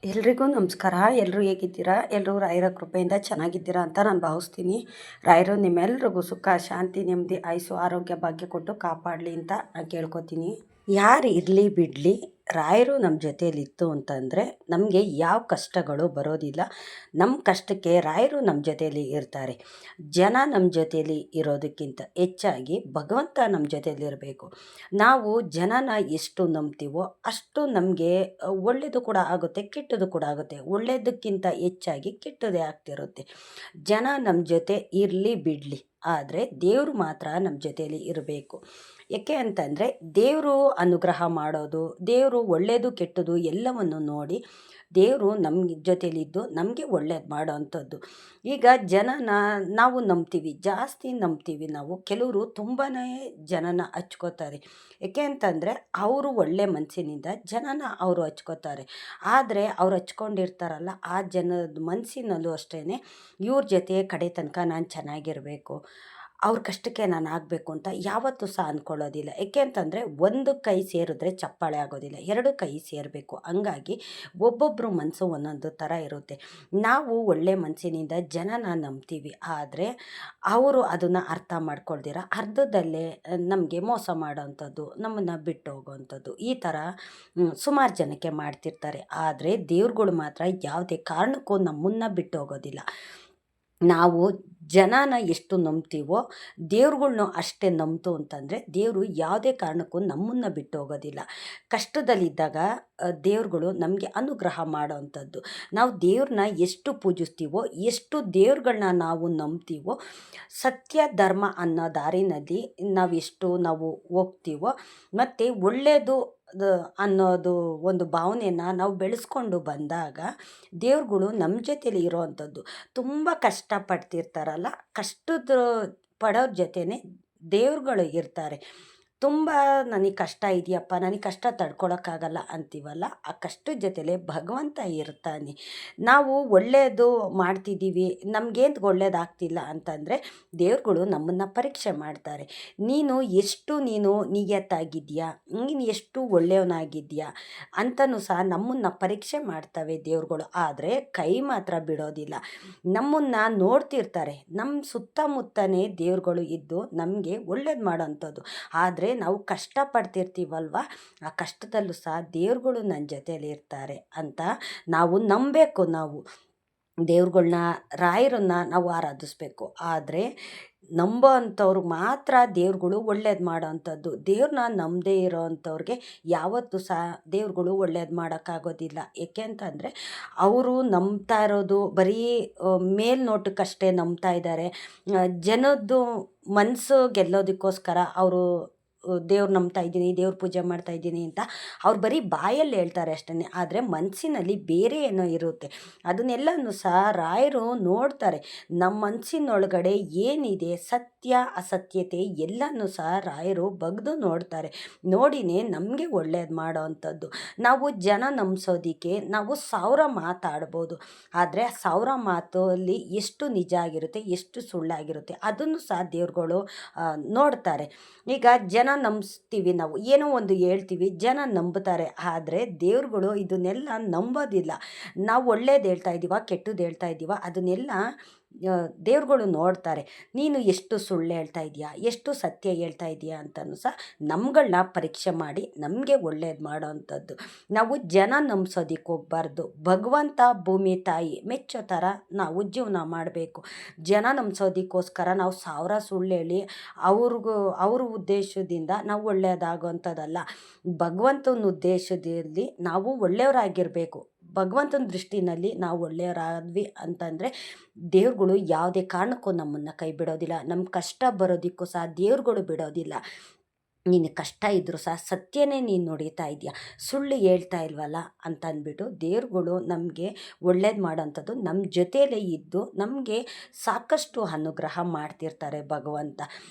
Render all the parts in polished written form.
ಎಲ್ರಿಗೂ ನಮಸ್ಕಾರ. ಎಲ್ಲರೂ ಹೇಗಿದ್ದೀರಾ? ಎಲ್ಲರೂ ರಾಯರ ಕೃಪೆಯಿಂದ ಚೆನ್ನಾಗಿದ್ದೀರಾ ಅಂತ ನಾನು ಭಾವಿಸ್ತೀನಿ. ರಾಯರು ನಿಮ್ಮೆಲ್ರಿಗೂ ಸುಖ, ಶಾಂತಿ, ನೆಮ್ಮದಿ, ಆಯುಸ್ಸು, ಆರೋಗ್ಯ, ಭಾಗ್ಯ ಕೊಟ್ಟು ಕಾಪಾಡಲಿ ಅಂತ ನಾನು ಕೇಳ್ಕೊತೀನಿ. ಯಾರು ಇರಲಿ ಬಿಡಲಿ, ರಾಯರು ನಮ್ಮ ಜೊತೆಯಲ್ಲಿತ್ತು ಅಂತಂದರೆ ನಮಗೆ ಯಾವ ಕಷ್ಟಗಳು ಬರೋದಿಲ್ಲ. ನಮ್ಮ ಕಷ್ಟಕ್ಕೆ ರಾಯರು ನಮ್ಮ ಜೊತೆಯಲ್ಲಿ ಇರ್ತಾರೆ. ಜನ ನಮ್ಮ ಜೊತೆಯಲ್ಲಿ ಇರೋದಕ್ಕಿಂತ ಹೆಚ್ಚಾಗಿ ಭಗವಂತ ನಮ್ಮ ಜೊತೆಯಲ್ಲಿರಬೇಕು. ನಾವು ಜನನ ಎಷ್ಟು ನಂಬ್ತೀವೋ ಅಷ್ಟು ನಮಗೆ ಒಳ್ಳೆಯದು ಕೂಡ ಆಗುತ್ತೆ, ಕೆಟ್ಟದ್ದು ಕೂಡ ಆಗುತ್ತೆ. ಒಳ್ಳೆಯದಕ್ಕಿಂತ ಹೆಚ್ಚಾಗಿ ಕೆಟ್ಟದೇ ಆಗ್ತಿರುತ್ತೆ. ಜನ ನಮ್ಮ ಜೊತೆ ಇರಲಿ ಬಿಡಲಿ, ಆದರೆ ದೇವರು ಮಾತ್ರ ನಮ್ಮ ಜೊತೆಯಲ್ಲಿ ಇರಬೇಕು. ಏಕೆ ಅಂತಂದರೆ ದೇವರು ಅನುಗ್ರಹ ಮಾಡೋದು, ದೇವರು ಒಳ್ಳೆಯದು ಕೆಟ್ಟದ್ದು ಎಲ್ಲವನ್ನು ನೋಡಿ ದೇವರು ನಮ್ಮ ಜೊತೆಯಲ್ಲಿದ್ದು ನಮಗೆ ಒಳ್ಳೇದು ಮಾಡೋ ಅಂಥದ್ದು. ಈಗ ಜನನ ನಾವು ನಂಬ್ತೀವಿ, ಜಾಸ್ತಿ ನಂಬ್ತೀವಿ ನಾವು. ಕೆಲವರು ತುಂಬಾ ಜನನ ಹಚ್ಕೋತಾರೆ. ಏಕೆ ಅಂತಂದರೆ ಅವರು ಒಳ್ಳೆ ಮನಸ್ಸಿನಿಂದ ಜನನ ಅವರು ಹಚ್ಕೋತಾರೆ. ಆದರೆ ಅವ್ರು ಹಚ್ಕೊಂಡಿರ್ತಾರಲ್ಲ, ಆ ಜನದ ಮನಸ್ಸಿನಲ್ಲೂ ಅಷ್ಟೇ ಇವ್ರ ಜೊತೆ ಕಡೆ ತನಕ ನಾನು ಚೆನ್ನಾಗಿರಬೇಕು, ಅವ್ರ ಕಷ್ಟಕ್ಕೆ ನಾನು ಆಗಬೇಕು ಅಂತ ಯಾವತ್ತೂ ಸಹ ಅಂದ್ಕೊಳ್ಳೋದಿಲ್ಲ. ಏಕೆ ಅಂತಂದರೆ ಒಂದು ಕೈ ಸೇರಿದ್ರೆ ಚಪ್ಪಾಳೆ ಆಗೋದಿಲ್ಲ, ಎರಡು ಕೈ ಸೇರಬೇಕು. ಹಂಗಾಗಿ ಒಬ್ಬೊಬ್ಬರು ಮನಸ್ಸು ಒಂದೊಂದು ಥರ ಇರುತ್ತೆ. ನಾವು ಒಳ್ಳೆ ಮನಸ್ಸಿನಿಂದ ಜನನ ನಂಬ್ತೀವಿ, ಆದರೆ ಅವರು ಅದನ್ನು ಅರ್ಥ ಮಾಡ್ಕೊಳ್ದಿರ ಅರ್ಧದಲ್ಲೇ ನಮಗೆ ಮೋಸ ಮಾಡೋವಂಥದ್ದು, ನಮ್ಮನ್ನು ಬಿಟ್ಟು ಹೋಗೋವಂಥದ್ದು, ಈ ಥರ ಸುಮಾರು ಜನಕ್ಕೆ ಮಾಡ್ತಿರ್ತಾರೆ. ಆದರೆ ದೇವ್ರುಗಳು ಮಾತ್ರ ಯಾವುದೇ ಕಾರಣಕ್ಕೂ ನಮ್ಮನ್ನು ಬಿಟ್ಟು ಹೋಗೋದಿಲ್ಲ. ನಾವು ಜನನ ಎಷ್ಟು ನಂಬ್ತೀವೋ ದೇವ್ರುಗಳ್ನು ಅಷ್ಟೇ ನಂಬ್ತು ಅಂತಂದರೆ ದೇವರು ಯಾವುದೇ ಕಾರಣಕ್ಕೂ ನಮ್ಮನ್ನು ಬಿಟ್ಟು ಹೋಗೋದಿಲ್ಲ. ಕಷ್ಟದಲ್ಲಿದ್ದಾಗ ದೇವ್ರುಗಳು ನಮಗೆ ಅನುಗ್ರಹ ಮಾಡೋವಂಥದ್ದು. ನಾವು ದೇವ್ರನ್ನ ಎಷ್ಟು ಪೂಜಿಸ್ತೀವೋ, ಎಷ್ಟು ದೇವ್ರುಗಳನ್ನ ನಾವು ನಂಬ್ತೀವೋ, ಸತ್ಯ ಧರ್ಮ ಅನ್ನೋ ದಾರಿನಲ್ಲಿ ನಾವು ಹೋಗ್ತೀವೋ, ಮತ್ತು ಒಳ್ಳೆಯದು ಅನ್ನೋದು ಒಂದು ಭಾವನೆಯನ್ನು ನಾವು ಬೆಳೆಸ್ಕೊಂಡು ಬಂದಾಗ ದೇವ್ರುಗಳು ನಮ್ಮ ಜೊತೇಲಿ ಇರೋವಂಥದ್ದು. ತುಂಬ ಕಷ್ಟಪಡ್ತಿರ್ತಾರಲ್ಲ, ಕಷ್ಟದ ಪಡೋರ ಜೊತೆನೇ ದೇವ್ರುಗಳು ಇರ್ತಾರೆ. ತುಂಬ ನನಗೆ ಕಷ್ಟ ಇದೆಯಪ್ಪ, ನನಗೆ ಕಷ್ಟ ತಡ್ಕೊಳಕ್ಕಾಗಲ್ಲ ಅಂತೀವಲ್ಲ, ಆ ಕಷ್ಟದ ಜೊತೆಲೇ ಭಗವಂತ ಇರ್ತಾನೆ. ನಾವು ಒಳ್ಳೆಯದು ಮಾಡ್ತಿದ್ದೀವಿ, ನಮಗೇನು ಒಳ್ಳೇದಾಗ್ತಿಲ್ಲ ಅಂತಂದರೆ ದೇವ್ರುಗಳು ನಮ್ಮನ್ನು ಪರೀಕ್ಷೆ ಮಾಡ್ತಾರೆ. ನೀನು ನಿಯತ್ತಾಗಿದೆಯಾ, ನೀನು ಎಷ್ಟು ಒಳ್ಳೆಯವನಾಗಿದೆಯಾ ಅಂತಲೂ ಸಹ ನಮ್ಮನ್ನು ಪರೀಕ್ಷೆ ಮಾಡ್ತವೆ ದೇವ್ರುಗಳು. ಆದರೆ ಕೈ ಮಾತ್ರ ಬಿಡೋದಿಲ್ಲ, ನಮ್ಮನ್ನು ನೋಡ್ತಿರ್ತಾರೆ. ನಮ್ಮ ಸುತ್ತಮುತ್ತನೇ ದೇವ್ರುಗಳು ಇದ್ದು ನಮಗೆ ಒಳ್ಳೇದು ಮಾಡೋವಂಥದ್ದು. ಆದರೆ ನಾವು ಕಷ್ಟಪಡ್ತಿರ್ತೀವಲ್ವ, ಆ ಕಷ್ಟದಲ್ಲೂ ಸಹ ದೇವ್ರುಗಳು ನನ್ನ ಜೊತೆಯಲ್ಲಿ ಇರ್ತಾರೆ ಅಂತ ನಾವು ನಂಬಬೇಕು. ನಾವು ದೇವ್ರುಗಳ್ನ, ರಾಯರನ್ನು ನಾವು ಆರಾಧಿಸ್ಬೇಕು. ಆದರೆ ನಂಬೋ ಅಂಥವ್ರಿಗೆ ಮಾತ್ರ ದೇವ್ರುಗಳು ಒಳ್ಳೇದು ಮಾಡೋ ಅಂಥದ್ದು. ದೇವ್ರನ್ನ ನಂಬದೇ ಇರೋ ಅಂಥವ್ರಿಗೆ ಯಾವತ್ತೂ ಸಹ ದೇವ್ರುಗಳು ಒಳ್ಳೇದು ಮಾಡೋಕ್ಕಾಗೋದಿಲ್ಲ. ಏಕೆ ಅಂತಂದರೆ ಅವರು ನಂಬ್ತಾ ಇರೋದು ಬರೀ ಮೇಲ್ನೋಟಕ್ಕಷ್ಟೇ ನಂಬ್ತಾ ಇದ್ದಾರೆ. ಜನದ್ದು ಮನಸ್ಸು ಗೆಲ್ಲೋದಕ್ಕೋಸ್ಕರ ಅವರು ದೇವ್ರು ನಂಬ್ತಾ ಇದ್ದೀನಿ, ದೇವ್ರ ಪೂಜೆ ಮಾಡ್ತಾ ಇದ್ದೀನಿ ಅಂತ ಅವ್ರು ಬರೀ ಬಾಯಲ್ಲಿ ಹೇಳ್ತಾರೆ ಅಷ್ಟೇ. ಆದರೆ ಮನಸ್ಸಿನಲ್ಲಿ ಬೇರೆ ಏನೋ ಇರುತ್ತೆ. ಅದನ್ನೆಲ್ಲನೂ ಸಹ ರಾಯರು ನೋಡ್ತಾರೆ. ನಮ್ಮ ಮನಸ್ಸಿನೊಳಗಡೆ ಏನಿದೆ, ಸತ್ಯ ಅಸತ್ಯತೆ ಎಲ್ಲನೂ ಸಹ ರಾಯರು ಬಗ್ದು ನೋಡ್ತಾರೆ. ನೋಡಿನೇ ನಮಗೆ ಒಳ್ಳೇದು ಮಾಡೋ ಅಂಥದ್ದು. ನಾವು ಜನ ನಂಬಿಸೋದಕ್ಕೆ ನಾವು 1000 ಮಾತಾಡ್ಬೋದು, ಆದರೆ 1000 ಮಾತಲ್ಲಿ ಎಷ್ಟು ನಿಜ ಆಗಿರುತ್ತೆ, ಎಷ್ಟು ಸುಳ್ಳಾಗಿರುತ್ತೆ ಅದನ್ನು ಸಹ ದೇವ್ರುಗಳು ನೋಡ್ತಾರೆ. ಈಗ ಜನ ನಂಬಿಸ್ತೀವಿ, ನಾವು ಏನೋ ಒಂದು ಹೇಳ್ತೀವಿ, ಜನ ನಂಬುತ್ತಾರೆ. ಆದರೆ ದೇವ್ರುಗಳು ಇದನ್ನೆಲ್ಲ ನಂಬೋದಿಲ್ಲ. ನಾವು ಒಳ್ಳೇದು ಹೇಳ್ತಾ ಇದ್ದೀವ, ಕೆಟ್ಟದ್ದು ಹೇಳ್ತಾ ಇದ್ದೀವ, ಅದನ್ನೆಲ್ಲ ದೇವ್ರುಗಳು ನೋಡ್ತಾರೆ. ನೀನು ಎಷ್ಟು ಸುಳ್ಳು ಹೇಳ್ತಾ ಇದೆಯಾ, ಎಷ್ಟು ಸತ್ಯ ಹೇಳ್ತಾ ಇದೆಯಾ ಅಂತಲೂ ಸಹ ನಮ್ಗಳನ್ನ ಪರೀಕ್ಷೆ ಮಾಡಿ ನಮಗೆ ಒಳ್ಳೇದು ಮಾಡೋ ಅಂಥದ್ದು. ನಾವು ಜನ ನಂಬಿಸೋದಕ್ಕೆ ಹೋಗಬಾರ್ದು. ಭಗವಂತ, ಭೂಮಿ ತಾಯಿ ಮೆಚ್ಚೋ ಥರ ನಾವು ಜೀವನ ಮಾಡಬೇಕು. ಜನ ನಂಬಿಸೋದಕ್ಕೋಸ್ಕರ ನಾವು 1000 ಸುಳ್ಳು ಹೇಳಿ ಅವ್ರ ಉದ್ದೇಶದಿಂದ ನಾವು ಒಳ್ಳೆಯದಾಗೋವಂಥದ್ದಲ್ಲ. ಭಗವಂತನ ಉದ್ದೇಶದಲ್ಲಿ ನಾವು ಒಳ್ಳೆಯವರಾಗಿರಬೇಕು. ಭಗವಂತನ ದೃಷ್ಟಿನಲ್ಲಿ ನಾವು ಒಳ್ಳೆಯವರಾದ್ವಿ ಅಂತಂದರೆ ದೇವ್ರುಗಳು ಯಾವುದೇ ಕಾರಣಕ್ಕೂ ನಮ್ಮನ್ನು ಕೈ ಬಿಡೋದಿಲ್ಲ. ನಮ್ಮ ಕಷ್ಟ ಬರೋದಕ್ಕೂ ಸಹ ದೇವ್ರುಗಳು ಬಿಡೋದಿಲ್ಲ. ನೀನು ಕಷ್ಟ ಇದ್ದರೂ ಸಹ ಸತ್ಯನೇ ನೀನು ನುಡಿತಾ ಇದೆಯಾ, ಸುಳ್ಳು ಹೇಳ್ತಾ ಇಲ್ವಲ್ಲ ಅಂತ ಅಂದ್ಬಿಟ್ಟು ದೇವ್ರುಗಳು ನಮಗೆ ಒಳ್ಳೇದು ಮಾಡೋಂಥದ್ದು. ನಮ್ಮ ಜೊತೆಯಲ್ಲೇ ಇದ್ದು ನಮಗೆ ಸಾಕಷ್ಟು ಅನುಗ್ರಹ ಮಾಡ್ತಿರ್ತಾರೆ ಭಗವಂತ.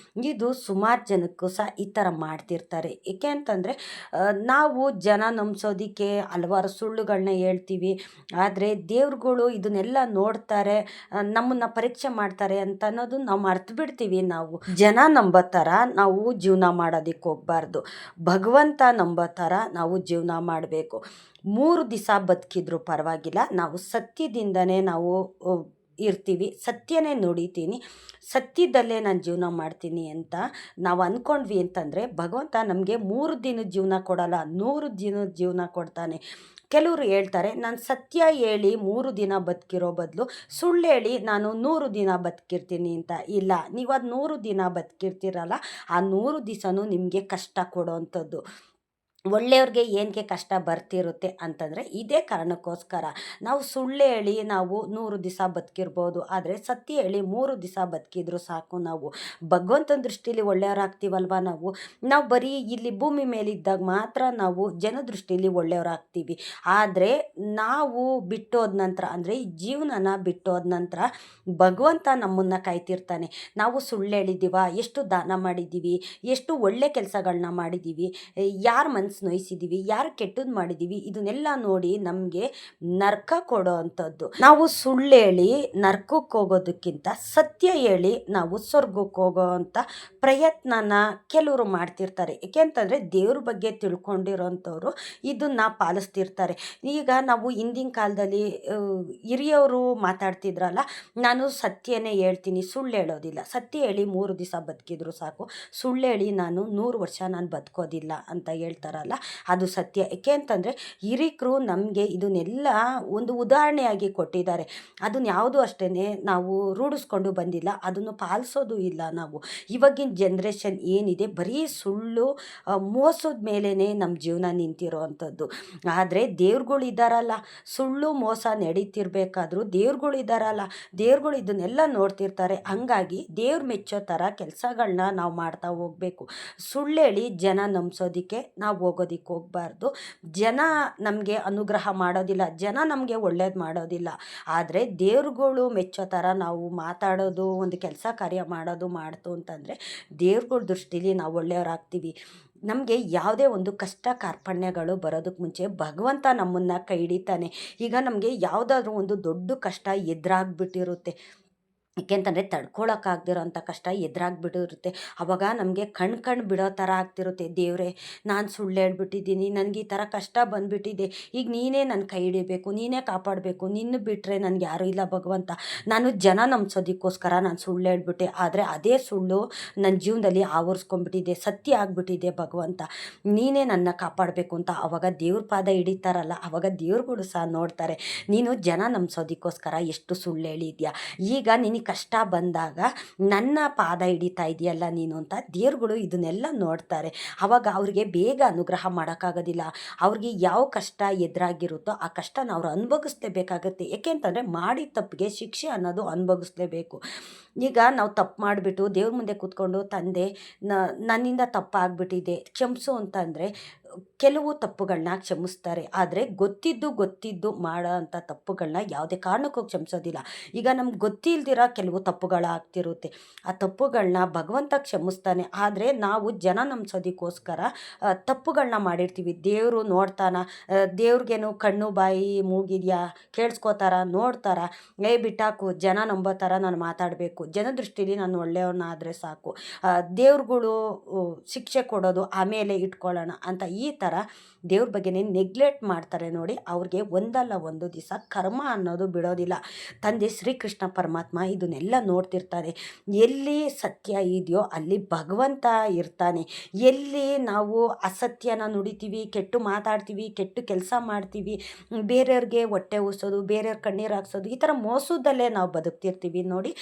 ಇದು ಸುಮಾರು ಜನಕ್ಕೂ ಸಹ ಈ ಥರ ಮಾಡ್ತಿರ್ತಾರೆ. ಏಕೆ ಅಂತಂದರೆ ನಾವು ಜನ ನಂಬಿಸೋದಕ್ಕೆ ಹಲವಾರು ಸುಳ್ಳುಗಳನ್ನ ಹೇಳ್ತೀವಿ, ಆದರೆ ದೇವ್ರುಗಳು ಇದನ್ನೆಲ್ಲ ನೋಡ್ತಾರೆ, ನಮ್ಮನ್ನು ಪರೀಕ್ಷೆ ಮಾಡ್ತಾರೆ ಅಂತ ಅನ್ನೋದು ನಾವು ಮರ್ತು ಬಿಡ್ತೀವಿ. ನಾವು ಜನ ನಂಬೋ ಥರ ನಾವು ಜೀವನ ಮಾಡೋದಕ್ಕೆ ಹೋಗಬಾರ್ದು. ಭಗವಂತ ನಂಬೋ ಥರ ನಾವು ಜೀವನ ಮಾಡಬೇಕು. 3 ದಿವಸ ಬದುಕಿದ್ರು ಪರವಾಗಿಲ್ಲ, ನಾವು ಸತ್ಯದಿಂದನೇ ನಾವು ಇರ್ತೀವಿ, ಸತ್ಯನೇ ನುಡಿತೀನಿ, ಸತ್ಯದಲ್ಲೇ ನಾನು ಜೀವನ ಮಾಡ್ತೀನಿ ಅಂತ ನಾವು ಅಂದ್ಕೊಂಡ್ವಿ ಅಂತಂದರೆ ಭಗವಂತ ನಮಗೆ 3 ದಿನದ ಜೀವನ ಕೊಡಲ್ಲ, 100 ದಿನದ ಜೀವನ ಕೊಡ್ತಾನೆ. ಕೆಲವರು ಹೇಳ್ತಾರೆ, ನಾನು ಸತ್ಯ ಹೇಳಿ 3 ದಿನ ಬದುಕಿರೋ ಬದಲು ಸುಳ್ಳು ಹೇಳಿ ನಾನು 100 ದಿನ ಬದುಕಿರ್ತೀನಿ ಅಂತ. ಇಲ್ಲ, ನೀವು ಅದು 100 ದಿನ ಬದುಕಿರ್ತೀರಲ್ಲ, ಆ 100 ದಿವಸನೂ ನಿಮಗೆ ಕಷ್ಟ ಕೊಡೋವಂಥದ್ದು. ಒಳ್ಳೆಯವ್ರಿಗೆ ಏನಕ್ಕೆ ಕಷ್ಟ ಬರ್ತಿರುತ್ತೆ ಅಂತಂದರೆ ಇದೇ ಕಾರಣಕ್ಕೋಸ್ಕರ. ನಾವು ಸುಳ್ಳು ಹೇಳಿ ನಾವು 100 ದಿವಸ ಬದುಕಿರ್ಬೋದು, ಆದರೆ ಸತ್ಯ ಹೇಳಿ 3 ದಿವಸ ಬದುಕಿದ್ರು ಸಾಕು. ನಾವು ಭಗವಂತನ ದೃಷ್ಟಿಲಿ ಒಳ್ಳೆಯವರಾಗ್ತೀವಲ್ವ. ನಾವು ಬರೀ ಇಲ್ಲಿ ಭೂಮಿ ಮೇಲಿದ್ದಾಗ ಮಾತ್ರ ನಾವು ಜನ ದೃಷ್ಟಿಲಿ ಒಳ್ಳೆಯವರಾಗ್ತೀವಿ. ಆದರೆ ನಾವು ಬಿಟ್ಟೋದ ನಂತರ, ಅಂದರೆ ಈ ಜೀವನನ ಬಿಟ್ಟೋದ ನಂತರ ಭಗವಂತ ನಮ್ಮನ್ನು ಕಾಯ್ತಿರ್ತಾನೆ. ನಾವು ಸುಳ್ಳು ಹೇಳಿದ್ದೀವ, ಎಷ್ಟು ದಾನ ಮಾಡಿದ್ದೀವಿ, ಎಷ್ಟು ಒಳ್ಳೆ ಕೆಲಸಗಳನ್ನ ಮಾಡಿದ್ದೀವಿ, ಯಾರ ಮನಸ್ಸು ನೋಯಿಸಿದ್ದೀವಿ, ಯಾರು ಕೆಟ್ಟದ್ದು ಮಾಡಿದ್ದೀವಿ, ಇದನ್ನೆಲ್ಲ ನೋಡಿ ನಮಗೆ ನರಕ ಕೊಡೋ ಅಂಥದ್ದು. ನಾವು ಸುಳ್ಳು ಹೇಳಿ ನರಕಕ್ಕೆ ಹೋಗೋದಕ್ಕಿಂತ ಸತ್ಯ ಹೇಳಿ ನಾವು ಸ್ವರ್ಗಕ್ಕೆ ಹೋಗೋ ಅಂಥ ಪ್ರಯತ್ನನ ಕೆಲವರು ಮಾಡ್ತಿರ್ತಾರೆ. ಏಕೆಂತಂದರೆ ದೇವ್ರ ಬಗ್ಗೆ ತಿಳ್ಕೊಂಡಿರೋಂಥವ್ರು ಇದನ್ನು ಪಾಲಿಸ್ತಿರ್ತಾರೆ. ಈಗ ನಾವು ಹಿಂದಿನ ಕಾಲದಲ್ಲಿ ಹಿರಿಯವರು ಮಾತಾಡ್ತಿದ್ರಲ್ಲ, ನಾನು ಸತ್ಯನೇ ಹೇಳ್ತೀನಿ, ಸುಳ್ಳು ಹೇಳೋದಿಲ್ಲ, ಸತ್ಯ ಹೇಳಿ 3 ದಿವಸ ಬದುಕಿದ್ರು ಸಾಕು, ಸುಳ್ಳು ಹೇಳಿ ನಾನು 100 ವರ್ಷ ನಾನು ಬದುಕೋದಿಲ್ಲ ಅಂತ ಹೇಳ್ತಾರಲ್ಲ, ಅದು ಸತ್ಯ. ಏಕೆ ಅಂತಂದರೆ ಹಿರಿಕರು ನಮಗೆ ಇದನ್ನೆಲ್ಲ ಒಂದು ಉದಾಹರಣೆಯಾಗಿ ಕೊಟ್ಟಿದ್ದಾರೆ. ಅದನ್ನ ಯಾವುದು ಅಷ್ಟೇ ನಾವು ರೂಢಿಸ್ಕೊಂಡು ಬಂದಿಲ್ಲ, ಅದನ್ನು ಪಾಲಿಸೋದು ಇಲ್ಲ. ನಾವು ಇವಾಗಿನ ಜನ್ರೇಷನ್ ಏನಿದೆ ಬರೀ ಸುಳ್ಳು ಮೋಸದ ಮೇಲೇ ನಮ್ಮ ಜೀವನ ನಿಂತಿರೋ ಅಂಥದ್ದು. ಆದರೆ ದೇವ್ರುಗಳು ಇದ್ದಾರಲ್ಲ, ಸುಳ್ಳು ಮೋಸ ನಡೀತಿರ್ಬೇಕಾದ್ರೂ ದೇವ್ರುಗಳು ಇದ್ದಾರಲ್ಲ, ದೇವ್ರುಗಳು ಇದನ್ನೆಲ್ಲ ನೋಡ್ತಿರ್ತಾರೆ. ಹಂಗಾಗಿ ದೇವ್ರು ಮೆಚ್ಚೋ ಥರ ಕೆಲಸಗಳನ್ನ ನಾವು ಮಾಡ್ತಾ ಹೋಗಬೇಕು. ಸುಳ್ಳು ಹೇಳಿ ಜನ ನಂಬಿಸೋದಕ್ಕೆ ನಾವು ಹೋಗೋದಕ್ಕೆ ಹೋಗಬಾರ್ದು. ಜನ ನಮಗೆ ಅನುಗ್ರಹ ಮಾಡೋದಿಲ್ಲ, ಜನ ನಮಗೆ ಒಳ್ಳೇದು ಮಾಡೋದಿಲ್ಲ. ಆದರೆ ದೇವ್ರುಗಳು ಮೆಚ್ಚೋ ಥರ ನಾವು ಮಾತಾಡೋದು, ಒಂದು ಕೆಲಸ ಕಾರ್ಯ ಮಾಡೋದು ಮಾಡ್ತು ಅಂತಂದರೆ ದೇವ್ರುಗಳ ದೃಷ್ಟಿಲಿ ನಾವು ಒಳ್ಳೆಯವರಾಗ್ತೀವಿ. ನಮಗೆ ಯಾವುದೇ ಒಂದು ಕಷ್ಟ ಕಾರ್ಪಣ್ಯಗಳು ಬರೋದಕ್ಕೆ ಮುಂಚೆ ಭಗವಂತ ನಮ್ಮನ್ನು ಕೈ ಹಿಡಿತಾನೆ. ಈಗ ನಮಗೆ ಯಾವುದಾದ್ರೂ ಒಂದು ದೊಡ್ಡ ಕಷ್ಟ ಎದುರಾಗ್ಬಿಟ್ಟಿರುತ್ತೆ, ಏಕೆಂತಂದರೆ ತಡ್ಕೊಳಕ್ಕಾಗ್ದಿರೋ ಅಂಥ ಕಷ್ಟ ಎದುರಾಗ್ಬಿಟ್ಟಿರುತ್ತೆ. ಆವಾಗ ನಮಗೆ ಕಣ್ಣು ಬಿಡೋ ಥರ ಆಗ್ತಿರುತ್ತೆ. ದೇವರೇ, ನಾನು ಸುಳ್ಳು ಹೇಳ್ಬಿಟ್ಟಿದ್ದೀನಿ, ನನಗೆ ಈ ಥರ ಕಷ್ಟ ಬಂದುಬಿಟ್ಟಿದೆ, ಈಗ ನೀನೇ ನನ್ನ ಕೈ ಹಿಡಿಬೇಕು, ನೀನೇ ಕಾಪಾಡಬೇಕು, ನಿನ್ನ ಬಿಟ್ಟರೆ ನನಗೆ ಯಾರೂ ಇಲ್ಲ ಭಗವಂತ. ನಾನು ಜನ ನಂಬಿಸೋದಕ್ಕೋಸ್ಕರ ನಾನು ಸುಳ್ಳು ಹೇಳ್ಬಿಟ್ಟೆ, ಆದರೆ ಅದೇ ಸುಳ್ಳು ನನ್ನ ಜೀವನದಲ್ಲಿ ಆವರಿಸ್ಕೊಂಡ್ಬಿಟ್ಟಿದೆ, ಸತ್ಯ ಆಗಿಬಿಟ್ಟಿದೆ ಭಗವಂತ, ನೀನೇ ನನ್ನ ಕಾಪಾಡಬೇಕು ಅಂತ. ಆವಾಗ ದೇವ್ರ ಪಾದ ಹಿಡಿತಾರಲ್ಲ, ಆವಾಗ ದೇವ್ರುಗಳು ಸಹ ನೋಡ್ತಾರೆ, ನೀನು ಜನ ನಂಬಿಸೋದಕ್ಕೋಸ್ಕರ ಎಷ್ಟು ಸುಳ್ಳು ಹೇಳಿದ್ಯಾ, ಈಗ ನಿನಗೆ ಕಷ್ಟ ಬಂದಾಗ ನನ್ನ ಪಾದ ಹಿಡಿತಾ ಇದೆಯಲ್ಲ ನೀನು ಅಂತ ದೇವ್ರುಗಳು ಇದನ್ನೆಲ್ಲ ನೋಡ್ತಾರೆ. ಆವಾಗ ಅವ್ರಿಗೆ ಬೇಗ ಅನುಗ್ರಹ ಮಾಡೋಕ್ಕಾಗೋದಿಲ್ಲ. ಅವ್ರಿಗೆ ಯಾವ ಕಷ್ಟ ಎದುರಾಗಿರುತ್ತೋ ಆ ಕಷ್ಟನ ಅವ್ರು ಅನುಭವಿಸ್ಲೇಬೇಕಾಗತ್ತೆ. ಏಕೆಂತಂದರೆ ಮಾಡಿದ ತಪ್ಪಿಗೆ ಶಿಕ್ಷೆ ಅನ್ನೋದು ಅನುಭವಿಸ್ಲೇಬೇಕು. ಈಗ ನಾವು ತಪ್ಪು ಮಾಡಿಬಿಟ್ಟು ದೇವ್ರ ಮುಂದೆ ಕೂತ್ಕೊಂಡು, ತಂದೆ ನನ್ನಿಂದ ತಪ್ಪಾಗ್ಬಿಟ್ಟಿದೆ ಕ್ಷಮಿಸು ಅಂತಂದರೆ ಕೆಲವು ತಪ್ಪುಗಳನ್ನ ಕ್ಷಮಿಸ್ತಾರೆ. ಆದರೆ ಗೊತ್ತಿದ್ದು ಮಾಡೋ ಅಂಥ ತಪ್ಪುಗಳನ್ನ ಯಾವುದೇ ಕಾರಣಕ್ಕೂ ಕ್ಷಮಿಸೋದಿಲ್ಲ. ಈಗ ನಮ್ಗೆ ಗೊತ್ತಿಲ್ದಿರ ಕೆಲವು ತಪ್ಪುಗಳಾಗ್ತಿರುತ್ತೆ, ಆ ತಪ್ಪುಗಳನ್ನ ಭಗವಂತ ಕ್ಷಮಿಸ್ತಾನೆ. ಆದರೆ ನಾವು ಜನ ನಂಬಿಸೋದಕ್ಕೋಸ್ಕರ ತಪ್ಪುಗಳನ್ನ ಮಾಡಿರ್ತೀವಿ. ದೇವರು ನೋಡ್ತಾನ, ದೇವ್ರಿಗೇನು ಕಣ್ಣು ಬಾಯಿ ಮೂಗಿದೆಯಾ, ಕೇಳಿಸ್ಕೋತಾರ, ನೋಡ್ತಾರ, ಬಿಟ್ಟಾಕು, ಜನ ನಂಬೋ ಥರ ನಾನು ಮಾತಾಡಬೇಕು, ಜನ ದೃಷ್ಟಿಲಿ ನಾನು ಒಳ್ಳೆಯವನಾದರೆ ಸಾಕು, ದೇವ್ರುಗಳು ಶಿಕ್ಷೆ ಕೊಡೋದು ಆಮೇಲೆ ಇಟ್ಕೊಳ್ಳೋಣ ಅಂತ ಈ ಥರ ದೇವ್ರ ಬಗ್ಗೆನೇ ನೆಗ್ಲೆಕ್ಟ್ ಮಾಡ್ತಾರೆ ನೋಡಿ. ಅವ್ರಿಗೆ ಒಂದಲ್ಲ ಒಂದು ದಿವಸ ಕರ್ಮ ಅನ್ನೋದು ಬಿಡೋದಿಲ್ಲ. ತಂದೆ ಶ್ರೀಕೃಷ್ಣ ಪರಮಾತ್ಮ ಇದನ್ನೆಲ್ಲ ನೋಡ್ತಿರ್ತಾರೆ. ಎಲ್ಲಿ ಸತ್ಯ ಇದೆಯೋ ಅಲ್ಲಿ ಭಗವಂತ ಇರ್ತಾನೆ. ಎಲ್ಲಿ ನಾವು ಅಸತ್ಯನ ನುಡಿತೀವಿ, ಕೆಟ್ಟು ಮಾತಾಡ್ತೀವಿ, ಕೆಟ್ಟು ಕೆಲಸ ಮಾಡ್ತೀವಿ, ಬೇರೆಯವ್ರಿಗೆ ಹೊಟ್ಟೆ ಉಸೋದು, ಬೇರೆಯವ್ರ ಕಣ್ಣೀರು ಹಾಕ್ಸೋದು, ಈ ಥರ ಮೋಸದಲ್ಲೇ ನಾವು ಬದುಕ್ತಿರ್ತೀವಿ ನೋಡಿ.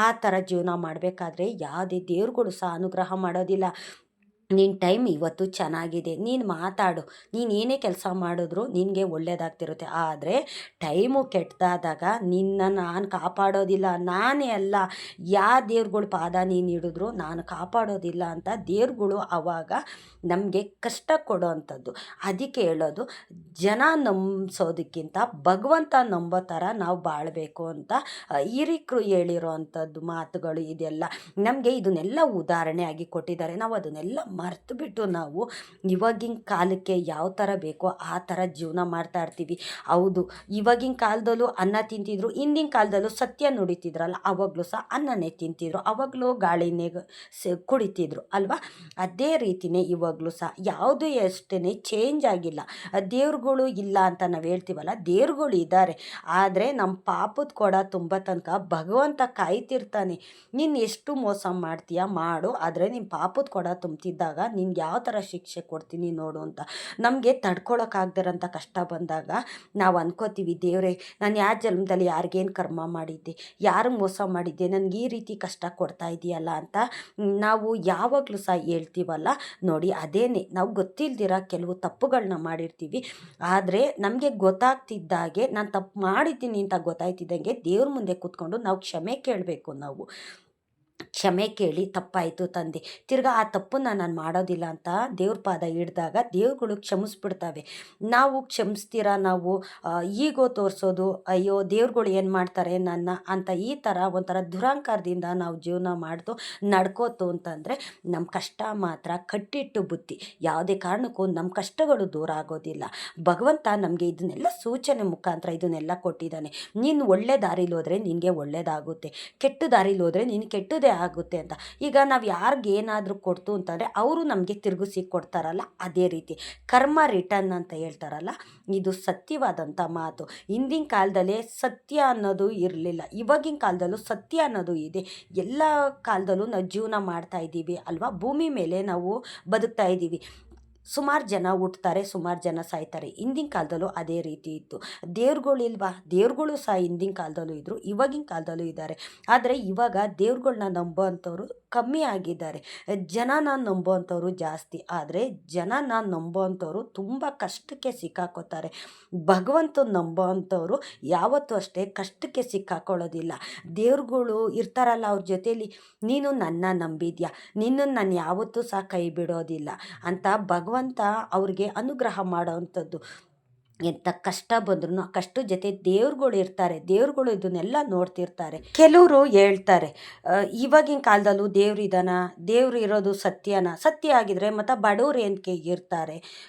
ಆ ಥರ ಜೀವನ ಮಾಡಬೇಕಾದ್ರೆ ಯಾವುದೇ ದೇವ್ರುಗಳು ಸಹ ಅನುಗ್ರಹ ಮಾಡೋದಿಲ್ಲ. ನಿನ್ನ ಟೈಮ್ ಇವತ್ತು ಚೆನ್ನಾಗಿದೆ, ನೀನು ಮಾತಾಡು, ನೀನು ಏನೇ ಕೆಲಸ ಮಾಡಿದ್ರು ನಿನಗೆ ಒಳ್ಳೆಯದಾಗ್ತಿರುತ್ತೆ. ಆದರೆ ಟೈಮು ಕೆಟ್ಟದಾದಾಗ ನಿನ್ನ ನಾನು ಕಾಪಾಡೋದಿಲ್ಲ, ನಾನೇ ಅಲ್ಲ, ಯಾವ ದೇವ್ರುಗಳ ಪಾದ ನೀನು ಹಿಡಿದ್ರು ನಾನು ಕಾಪಾಡೋದಿಲ್ಲ ಅಂತ ದೇವ್ರುಗಳು ಆವಾಗ ನಮಗೆ ಕಷ್ಟ ಕೊಡೋ ಅಂಥದ್ದು. ಅದಕ್ಕೆ ಹೇಳೋದು, ಜನ ನಂಬಿಸೋದಕ್ಕಿಂತ ಭಗವಂತ ನಂಬೋ ಥರ ನಾವು ಬಾಳಬೇಕು ಅಂತ ಹಿರಿಕರು ಹೇಳಿರೋ ಅಂಥದ್ದು ಮಾತುಗಳು. ಇದೆಲ್ಲ ನಮಗೆ ಇದನ್ನೆಲ್ಲ ಉದಾಹರಣೆ ಆಗಿ ಕೊಟ್ಟಿದ್ದಾರೆ. ನಾವು ಅದನ್ನೆಲ್ಲ ಮರೆತುಬಿಟ್ಟು ನಾವು ಇವಾಗಿನ ಕಾಲಕ್ಕೆ ಯಾವ ಥರ ಬೇಕೋ ಆ ಥರ ಜೀವನ ಮಾಡ್ತಾ ಇರ್ತೀವಿ. ಹೌದು, ಇವಾಗಿನ ಕಾಲದಲ್ಲೂ ಅನ್ನ ತಿಂತಿದ್ರು, ಹಿಂದಿನ ಕಾಲದಲ್ಲೂ ಸತ್ಯ ನುಡಿತಿದ್ರಲ್ಲ, ಅವಾಗಲೂ ಸಹ ಅನ್ನನೇ ತಿಂತಿದ್ರು, ಅವಾಗಲೂ ಗಾಳಿನೇ ಕುಡಿತಿದ್ರು ಅಲ್ವಾ. ಅದೇ ರೀತಿಯೇ ಇವಾಗಲೂ ಸಹ ಯಾವುದು ಅಷ್ಟೇ ಚೇಂಜ್ ಆಗಿಲ್ಲ. ದೇವ್ರುಗಳು ಇಲ್ಲ ಅಂತ ನಾವು ಹೇಳ್ತೀವಲ್ಲ, ದೇವ್ರುಗಳು ಇದ್ದಾರೆ. ಆದರೆ ನಮ್ಮ ಪಾಪದ ಕೊಡ ತುಂಬ ತನಕ ಭಗವಂತ ಕಾಯ್ತಿರ್ತಾನೆ. ನೀನು ಎಷ್ಟು ಮೋಸ ಮಾಡ್ತೀಯ ಮಾಡು, ಆದರೆ ನಿಮ್ಮ ಪಾಪದ ಕೊಡ ತುಂಬ್ತಿದ್ದಾಗ ನಿನ್ಗೆ ಯಾವ ಥರ ಶಿಕ್ಷೆ ಕೊಡ್ತೀನಿ ನೋಡು ಅಂತ. ನಮಗೆ ತಡ್ಕೊಳಕ್ಕಾಗ್ದಿರೋಂಥ ಕಷ್ಟ ಬಂದಾಗ ನಾವು ಅನ್ಕೋತೀವಿ, ದೇವರೇ ನಾನು ಯಾವ ಜನ್ಮದಲ್ಲಿ ಯಾರಿಗೇನು ಕರ್ಮ ಮಾಡಿದ್ದೆ, ಯಾರು ಮೋಸ ಮಾಡಿದ್ದೆ, ನನಗೆ ಈ ರೀತಿ ಕಷ್ಟ ಕೊಡ್ತಾ ಇದೆಯಲ್ಲ ಅಂತ ನಾವು ಯಾವಾಗಲೂ ಸಹ ಹೇಳ್ತೀವಲ್ಲ. ನೋಡಿ, ಅದೇನೇ ನಾವು ಗೊತ್ತಿಲ್ದಿರ ಕೆಲವು ತಪ್ಪುಗಳನ್ನ ಮಾಡಿರ್ತೀವಿ. ಆದರೆ ನಮಗೆ ಗೊತ್ತಾಗ್ತಿದ್ದಾಗೆ ನಾನು ತಪ್ಪು ಮಾಡಿದ್ದೀನಿ ಅಂತ ಗೊತ್ತಾಯ್ತಿದ್ದಂಗೆ ದೇವ್ರ ಮುಂದೆ ಕೂತ್ಕೊಂಡು ನಾವು ಕ್ಷಮೆ ಕೇಳಬೇಕು. ನಾವು ಕ್ಷಮೆ ಕೇಳಿ, ತಪ್ಪಾಯಿತು ತಂದೆ, ತಿರ್ಗಾ ಆ ತಪ್ಪನ್ನು ನಾನು ಮಾಡೋದಿಲ್ಲ ಅಂತ ದೇವ್ರ ಪಾದ ಹಿಡ್ದಾಗ ದೇವ್ರುಗಳು ಕ್ಷಮಿಸ್ಬಿಡ್ತವೆ. ನಾವು ಕ್ಷಮಿಸ್ತೀರ ನಾವು ಈಗೋ ತೋರಿಸೋದು, ಅಯ್ಯೋ ದೇವ್ರುಗಳು ಏನು ಮಾಡ್ತಾರೆ ನನ್ನ ಅಂತ ಈ ಥರ ಒಂಥರ ದುರಹಂಕಾರದಿಂದ ನಾವು ಜೀವನ ಮಾಡ್ತು ನಡ್ಕೋತು ಅಂತಂದರೆ ನಮ್ಮ ಕಷ್ಟ ಮಾತ್ರ ಕಟ್ಟಿಟ್ಟು ಬುತ್ತಿ. ಯಾವುದೇ ಕಾರಣಕ್ಕೂ ನಮ್ಮ ಕಷ್ಟಗಳು ದೂರ ಆಗೋದಿಲ್ಲ. ಭಗವಂತ ನಮಗೆ ಇದನ್ನೆಲ್ಲ ಸೂಚನೆ ಮುಖಾಂತರ ಇದನ್ನೆಲ್ಲ ಕೊಟ್ಟಿದ್ದಾನೆ. ನೀನು ಒಳ್ಳೆ ದಾರಿಲಿ ಹೋದರೆ ನಿನಗೆ ಒಳ್ಳೆಯದಾಗುತ್ತೆ, ಕೆಟ್ಟ ದಾರಿಲಿ ಹೋದರೆ ನೀನು ಕೆಟ್ಟದೇ ಆಗುತ್ತೆ ಅಂತ. ಈಗ ನಾವು ಯಾರಿಗೆ ಏನಾದರೂ ಕೊಡ್ತು ಅಂತಂದರೆ ಅವರು ನಮಗೆ ತಿರುಗಿಸಿ ಕೊಡ್ತಾರಲ್ಲ, ಅದೇ ರೀತಿ ಕರ್ಮ ರಿಟರ್ನ್ ಅಂತ ಹೇಳ್ತಾರಲ್ಲ, ಇದು ಸತ್ಯವಾದಂಥ ಮಾತು. ಹಿಂದಿನ ಕಾಲದಲ್ಲೇ ಸತ್ಯ ಅನ್ನೋದು ಇರಲಿಲ್ಲ, ಇವಾಗಿನ ಕಾಲದಲ್ಲೂ ಸತ್ಯ ಅನ್ನೋದು ಇದೆ. ಎಲ್ಲ ಕಾಲದಲ್ಲೂ ನಾವು ಜೀವನ ಮಾಡ್ತಾ ಇದ್ದೀವಿ ಅಲ್ವಾ. ಭೂಮಿ ಮೇಲೆ ನಾವು ಬದುಕ್ತಾ ಇದ್ದೀವಿ. ಸುಮಾರು ಜನ ಹುಟ್ತಾರೆ, ಸುಮಾರು ಜನ ಸಾಯ್ತಾರೆ. ಹಿಂದಿನ ಕಾಲದಲ್ಲೂ ಅದೇ ರೀತಿ ಇತ್ತು. ದೇವ್ರುಗಳಿಲ್ವಾ, ದೇವ್ರುಗಳು ಸಹ ಹಿಂದಿನ ಕಾಲದಲ್ಲೂ ಇದ್ದರು, ಇವಾಗಿನ ಕಾಲದಲ್ಲೂ ಇದ್ದಾರೆ. ಆದರೆ ಇವಾಗ ದೇವ್ರುಗಳ್ನ ನಂಬೋ ಅಂಥವ್ರು ಕಮ್ಮಿ ಆಗಿದ್ದಾರೆ, ಜನನ ನಂಬೋ ಅಂಥವ್ರು ಜಾಸ್ತಿ. ಆದರೆ ಜನನ ನಂಬೋ ಅಂಥವ್ರು ತುಂಬ ಕಷ್ಟಕ್ಕೆ ಸಿಕ್ಕಾಕೋತಾರೆ. ಭಗವಂತನ ನಂಬೋ ಅಂಥವ್ರು ಯಾವತ್ತೂ ಅಷ್ಟೇ ಕಷ್ಟಕ್ಕೆ ಸಿಕ್ಕಾಕೊಳ್ಳೋದಿಲ್ಲ. ದೇವ್ರುಗಳು ಇರ್ತಾರಲ್ಲ ಅವ್ರ ಜೊತೇಲಿ, ನೀನು ನನ್ನ ನಂಬಿದ್ಯಾ, ನಿನ್ನನ್ನು ನಾನು ಯಾವತ್ತೂ ಸಹ ಕೈ ಬಿಡೋದಿಲ್ಲ ಅಂತ ಭಗವಂತ ಅವ್ರಿಗೆ ಅನುಗ್ರಹ ಮಾಡೋ ಅಂಥದ್ದು. ಎಂಥ ಕಷ್ಟ ಬಂದ್ರೂ ಕಷ್ಟದ ಜೊತೆ ದೇವ್ರುಗಳು ಇರ್ತಾರೆ, ದೇವ್ರುಗಳು ಇದನ್ನೆಲ್ಲ ನೋಡ್ತಿರ್ತಾರೆ. ಕೆಲವರು ಹೇಳ್ತಾರೆ, ಇವಾಗಿನ ಕಾಲದಲ್ಲೂ ದೇವ್ರು ಇದ್ದಾನ, ದೇವ್ರು ಇರೋದು ಸತ್ಯನ, ಸತ್ಯ ಆಗಿದ್ರೆ ಮತ್ತು ಬಡವ್ರು ಏನಕ್ಕೆ ಇರ್ತಾರೆ,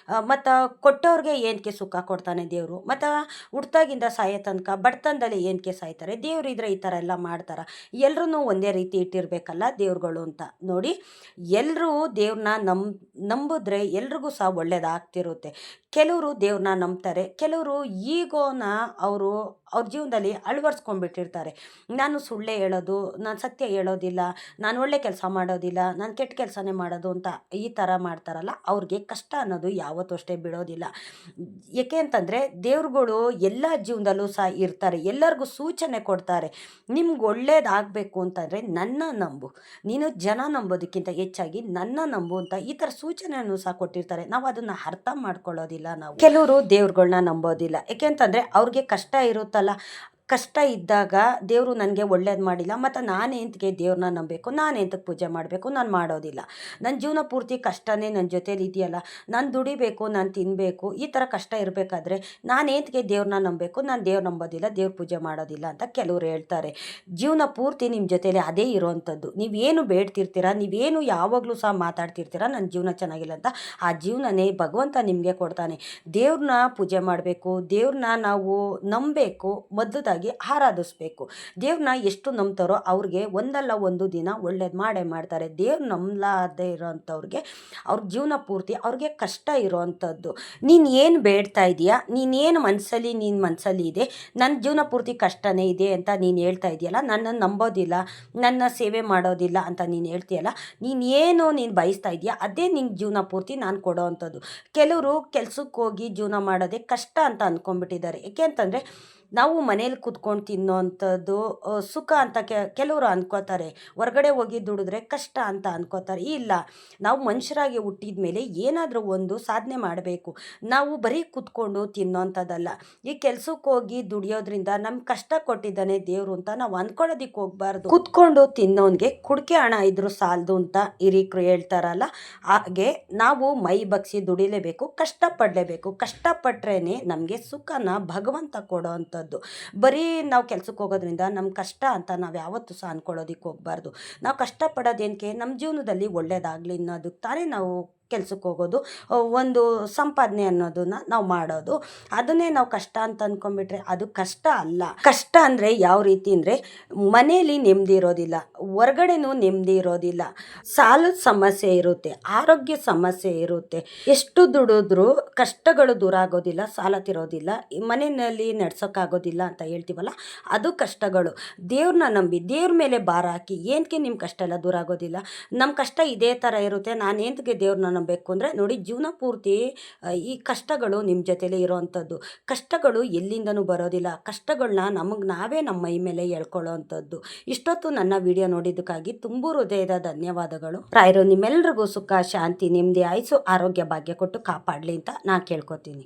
ಮತ್ತು ಕೊಟ್ಟವ್ರಿಗೆ ಏನಕ್ಕೆ ಸುಖ ಕೊಡ್ತಾನೆ ದೇವರು, ಮತ್ತು ಹುಟ್ಟಾಗಿಂದ ಸಾಯೋ ತನಕ ಬಡತನದಲ್ಲಿ ಏನಕ್ಕೆ ಸಾಯ್ತಾರೆ, ದೇವ್ರು ಇದ್ರೆ ಈ ಥರ ಎಲ್ಲ ಮಾಡ್ತಾರೆ. ಎಲ್ಲರೂ ಒಂದೇ ರೀತಿ ಇಟ್ಟಿರ್ಬೇಕಲ್ಲ ದೇವ್ರುಗಳು ಅಂತ. ನೋಡಿ, ಎಲ್ಲರೂ ದೇವ್ರನ್ನ ನಂಬಿದ್ರೆ ಎಲ್ರಿಗೂ ಸಹ ಒಳ್ಳೇದಾಗ್ತಿರುತ್ತೆ. ಕೆಲವರು ದೇವ್ರನ್ನ ನಂಬ್ತಾರೆ, ಕೆಲವರು ಈಗೋನ ಅವರು ಅವ್ರ ಜೀವನದಲ್ಲಿ ಅಳವಡಿಸ್ಕೊಂಡ್ಬಿಟ್ಟಿರ್ತಾರೆ. ನಾನು ಸುಳ್ಳೇ ಹೇಳೋದು, ನಾನು ಸತ್ಯ ಹೇಳೋದಿಲ್ಲ, ನಾನು ಒಳ್ಳೆ ಕೆಲಸ ಮಾಡೋದಿಲ್ಲ, ನಾನು ಕೆಟ್ಟ ಕೆಲಸನೇ ಮಾಡೋದು ಅಂತ ಈ ಥರ ಮಾಡ್ತಾರಲ್ಲ, ಅವ್ರಿಗೆ ಕಷ್ಟ ಅನ್ನೋದು ಯಾವತ್ತೂ ಅಷ್ಟೇ ಬಿಡೋದಿಲ್ಲ. ಏಕೆ ಅಂತಂದರೆ ದೇವ್ರುಗಳು ಎಲ್ಲ ಜೀವನದಲ್ಲೂ ಸಹ ಇರ್ತಾರೆ, ಎಲ್ಲರಿಗೂ ಸೂಚನೆ ಕೊಡ್ತಾರೆ. ನಿಮ್ಗೆ ಒಳ್ಳೇದಾಗಬೇಕು ಅಂತಂದರೆ ನನ್ನ ನಂಬು, ನೀನು ಜನ ನಂಬೋದಕ್ಕಿಂತ ಹೆಚ್ಚಾಗಿ ನನ್ನ ನಂಬು ಅಂತ ಈ ಥರ ಸೂಚನೆಯನ್ನು ಸಹ ಕೊಟ್ಟಿರ್ತಾರೆ. ನಾವು ಅದನ್ನು ಅರ್ಥ ಮಾಡ್ಕೊಳ್ಳೋದಿಲ್ಲ. ನಾವು ಕೆಲವರು ದೇವ್ರುಗಳ್ನ ನಂಬೋದಿಲ್ಲ, ಯಾಕೆಂತಂದರೆ ಅವ್ರಿಗೆ ಕಷ್ಟ ಇರುತ್ತಲ್ಲ. ಕಷ್ಟ ಇದ್ದಾಗ ದೇವರು ನನಗೆ ಒಳ್ಳೇದು ಮಾಡಿಲ್ಲ, ಮತ್ತು ನಾನು ಎಂತಕ್ಕೆ ದೇವ್ರನ್ನ ನಂಬಬೇಕು, ನಾನು ಎಂತಕ್ಕೆ ಪೂಜೆ ಮಾಡಬೇಕು, ನಾನು ಮಾಡೋದಿಲ್ಲ. ನನ್ನ ಜೀವನ ಪೂರ್ತಿ ಕಷ್ಟನೇ ನನ್ನ ಜೊತೇಲಿ ಇದೆಯಲ್ಲ, ನಾನು ದುಡಿಬೇಕು, ನಾನು ತಿನ್ನಬೇಕು, ಈ ಥರ ಕಷ್ಟ ಇರಬೇಕಾದ್ರೆ ನಾನು ಎಂತಕ್ಕೆ ದೇವ್ರನ್ನ ನಂಬಬೇಕು, ನಾನು ದೇವ್ರು ನಂಬೋದಿಲ್ಲ, ದೇವ್ರ ಪೂಜೆ ಮಾಡೋದಿಲ್ಲ ಅಂತ ಕೆಲವ್ರು ಹೇಳ್ತಾರೆ. ಜೀವನ ಪೂರ್ತಿ ನಿಮ್ಮ ಜೊತೇಲಿ ಅದೇ ಇರೋವಂಥದ್ದು. ನೀವೇನು ಬೇಡ್ತಿರ್ತೀರ, ನೀವೇನು ಯಾವಾಗಲೂ ಸಹ ಮಾತಾಡ್ತಿರ್ತೀರ ನನ್ನ ಜೀವನ ಚೆನ್ನಾಗಿಲ್ಲ ಅಂತ, ಆ ಜೀವನನೇ ಭಗವಂತ ನಿಮಗೆ ಕೊಡ್ತಾನೆ. ದೇವ್ರನ್ನ ಪೂಜೆ ಮಾಡಬೇಕು, ದೇವ್ರನ್ನ ನಾವು ನಂಬಬೇಕು, ಮೊದಲಾಗಿ ಆರಾಧಿಸ್ಬೇಕು. ದೇವ್ರನ್ನ ಎಷ್ಟು ನಂಬ್ತಾರೋ ಅವ್ರಿಗೆ ಒಂದಲ್ಲ ಒಂದು ದಿನ ಒಳ್ಳೇದು ಮಾಡೇ ಮಾಡ್ತಾರೆ. ದೇವ್ರು ನಂಬಲಾರದೆ ಇರೋವಂಥವ್ರಿಗೆ ಅವ್ರ ಜೀವನ ಪೂರ್ತಿ ಅವ್ರಿಗೆ ಕಷ್ಟ ಇರೋವಂಥದ್ದು. ನೀನು ಏನು ಬೇಡ್ತಾ ಇದೆಯಾ, ನೀನೇನು ಮನಸ್ಸಲ್ಲಿ ಇದೆ, ನನ್ನ ಜೀವನ ಪೂರ್ತಿ ಕಷ್ಟನೇ ಇದೆ ಅಂತ ನೀನು ಹೇಳ್ತಾ ಇದೆಯಲ್ಲ, ನನ್ನನ್ನು ನಂಬೋದಿಲ್ಲ, ನನ್ನ ಸೇವೆ ಮಾಡೋದಿಲ್ಲ ಅಂತ ನೀನು ಹೇಳ್ತೀಯಲ್ಲ, ನೀನು ಬಯಸ್ತಾ ಇದೆಯಾ ಅದೇ ನಿನ್ನ ಜೀವನ ಪೂರ್ತಿ ನಾನು ಕೊಡೋ ಅಂಥದ್ದು. ಕೆಲವರು ಕೆಲ್ಸಕ್ಕೆ ಹೋಗಿ ಜೀವನ ಮಾಡೋದೇ ಕಷ್ಟ ಅಂತ ಅಂದ್ಕೊಂಡ್ಬಿಟ್ಟಿದ್ದಾರೆ. ಏಕೆ ಅಂತಂದರೆ ನಾವು ಮನೇಲಿ ಕೂತ್ಕೊಂಡು ತಿನ್ನೋ ಅಂಥದ್ದು ಸುಖ ಅಂತ ಕೆಲವರು ಅಂದ್ಕೋತಾರೆ. ಹೊರಗಡೆ ಹೋಗಿ ದುಡಿದ್ರೆ ಕಷ್ಟ ಅಂತ ಅಂದ್ಕೋತಾರೆ. ಇಲ್ಲ, ನಾವು ಮನುಷ್ಯರಾಗಿ ಹುಟ್ಟಿದ ಮೇಲೆ ಏನಾದರೂ ಒಂದು ಸಾಧನೆ ಮಾಡಬೇಕು. ನಾವು ಬರೀ ಕೂತ್ಕೊಂಡು ತಿನ್ನೋಂಥದ್ದಲ್ಲ. ಈ ಕೆಲ್ಸಕ್ಕೆ ಹೋಗಿ ದುಡಿಯೋದ್ರಿಂದ ನಮ್ಗೆ ಕಷ್ಟ ಕೊಟ್ಟಿದ್ದಾನೆ ದೇವರು ಅಂತ ನಾವು ಅಂದ್ಕೊಳ್ಳೋದಕ್ಕೆ ಹೋಗ್ಬಾರ್ದು. ಕೂತ್ಕೊಂಡು ತಿನ್ನೋನ್ಗೆ ಕುಡಿಕೆ ಹಣ ಇದ್ರೂ ಸಾಲದು ಅಂತ ಹಿರೀಕರು ಹೇಳ್ತಾರಲ್ಲ, ಹಾಗೆ ನಾವು ಮೈ ಬಗ್ಸಿ ದುಡಿಲೇಬೇಕು, ಕಷ್ಟಪಡಲೇಬೇಕು. ಕಷ್ಟಪಟ್ರೇ ನಮಗೆ ಸುಖನ ಭಗವಂತ ಕೊಡೋ ಅಂಥದ್ದು. ಇರೋವಂಥದ್ದು. ಬರೀ ನಾವು ಕೆಲ್ಸಕ್ಕೆ ಹೋಗೋದ್ರಿಂದ ನಮ್ಮ ಕಷ್ಟ ಅಂತ ನಾವು ಯಾವತ್ತೂ ಸಹ ಅಂದ್ಕೊಳ್ಳೋದಕ್ಕೆ ಹೋಗಬಾರ್ದು. ನಾವು ಕಷ್ಟಪಡೋದೇನಕ್ಕೆ ನಮ್ಮ ಜೀವನದಲ್ಲಿ ಒಳ್ಳೆಯದಾಗಲಿ ಅನ್ನೋದಕ್ಕೆ ತಾನೇ ನಾವು ಕೆಲ್ಸಕ್ಕೆ ಹೋಗೋದು. ಒಂದು ಸಂಪಾದನೆ ಅನ್ನೋದನ್ನ ನಾವು ಮಾಡೋದು. ಅದನ್ನೇ ನಾವು ಕಷ್ಟ ಅಂತ ಅಂದ್ಕೊಂಡ್ಬಿಟ್ರೆ ಅದು ಕಷ್ಟ ಅಲ್ಲ. ಕಷ್ಟ ಅಂದರೆ ಯಾವ ರೀತಿ ಅಂದರೆ ಮನೇಲಿ ನೆಮ್ಮದಿ ಇರೋದಿಲ್ಲ, ಹೊರ್ಗಡೆನೂ ನೆಮ್ಮದಿ ಇರೋದಿಲ್ಲ, ಸಾಲದ ಸಮಸ್ಯೆ ಇರುತ್ತೆ, ಆರೋಗ್ಯ ಸಮಸ್ಯೆ ಇರುತ್ತೆ. ಎಷ್ಟು ದುಡಿದ್ರೂ ಕಷ್ಟಗಳು ದೂರ ಆಗೋದಿಲ್ಲ, ಸಾಲ ತಿರೋದಿಲ್ಲ, ಮನೆಯಲ್ಲಿ ನಡ್ಸೋಕ್ಕಾಗೋದಿಲ್ಲ ಅಂತ ಹೇಳ್ತೀವಲ್ಲ, ಅದು ಕಷ್ಟಗಳು. ದೇವ್ರನ್ನ ನಂಬಿ ದೇವ್ರ ಮೇಲೆ ಭಾರ ಹಾಕಿ ಏನಕ್ಕೆ ನಿಮ್ಮ ಕಷ್ಟ ಎಲ್ಲ ದೂರ ಆಗೋದಿಲ್ಲ. ನಮ್ಮ ಕಷ್ಟ ಇದೇ ಥರ ಇರುತ್ತೆ. ನಾನು ಏನಕ್ಕೆ ದೇವ್ರನ್ನ ನಂಬಬೇಕು ಅಂದರೆ ನೋಡಿ, ಜೀವನ ಪೂರ್ತಿ ಈ ಕಷ್ಟಗಳು ನಿಮ್ಮ ಜೊತೆಲೇ ಇರೋವಂಥದ್ದು. ಕಷ್ಟಗಳು ಎಲ್ಲಿಂದನೂ ಬರೋದಿಲ್ಲ. ಕಷ್ಟಗಳನ್ನ ನಮಗೆ ನಾವೇ ನಮ್ಮ ಮೈ ಮೇಲೆ ಎಳ್ಕೊಳ್ಳೋ ಅಂಥದ್ದು. ಇಷ್ಟೊತ್ತು ನನ್ನ ವಿಡಿಯೋ ನೋಡಿದ್ದಕ್ಕಾಗಿ ತುಂಬು ಹೃದಯದ ಧನ್ಯವಾದಗಳು. ರಾಯರು ನಿಮ್ಮೆಲ್ರಿಗೂ ಸುಖ, ಶಾಂತಿ, ನೆಮ್ಮದಿ, ಆಯುಸ್ಸು, ಆರೋಗ್ಯ, ಭಾಗ್ಯ ಕೊಟ್ಟು ಕಾಪಾಡಲಿ ಅಂತ ನಾನು ಕೇಳ್ಕೊತೀನಿ.